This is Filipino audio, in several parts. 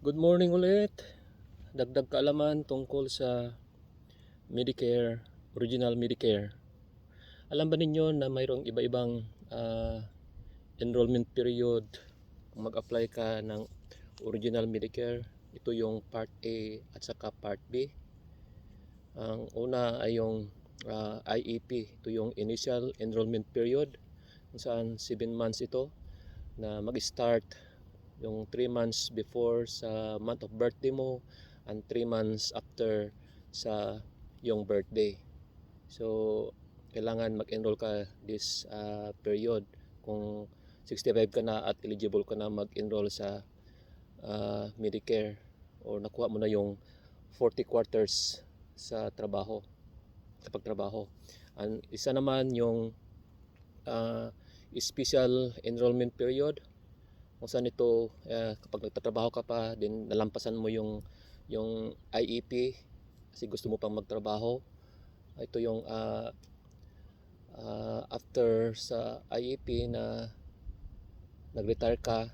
Good morning ulit. Dagdag kaalaman tungkol sa Medicare, Original Medicare. Alam ba ninyo na mayroong iba-ibang enrollment period kung mag-apply ka ng Original Medicare? Ito yung Part A at saka Part B. Ang una ay yung IEP. Ito yung Initial Enrollment Period kung saan 7 months ito na mag-start yung 3 months before sa month of birthday mo and 3 months after sa yung birthday. So, kailangan mag-enroll ka this period kung 65 ka na at eligible ka na mag-enroll sa Medicare o nakuha mo na yung 40 quarters sa trabaho, sa pagtrabaho. And isa naman yung special enrollment period kung saan ito kapag nagtatrabaho ka pa din nalampasan mo yung IEP kasi gusto mo pang magtrabaho. Ito yung after sa IEP na nag-retire ka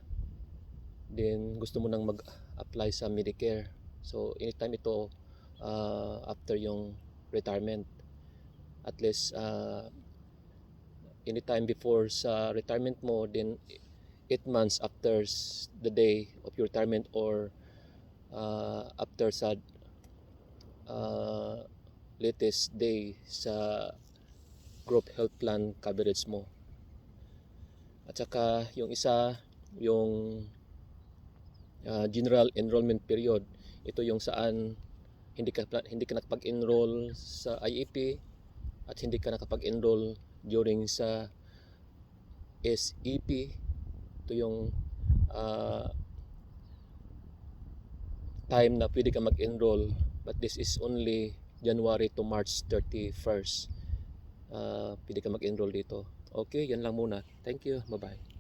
then gusto mo nang mag-apply sa Medicare. So anytime ito after yung retirement, at least anytime before sa retirement mo, then 8 months after the day of your retirement or after sa latest day sa group health plan coverage mo. At saka yung isa, yung general enrollment period. Ito yung saan hindi ka nakapag-enroll sa IEP at hindi ka nakapag-enroll during sa SEP. Ito yung time na pwede ka mag-enroll, but this is only January to March 31st. Pwede ka mag-enroll dito. Okay, yan lang muna. Thank you. Bye-bye.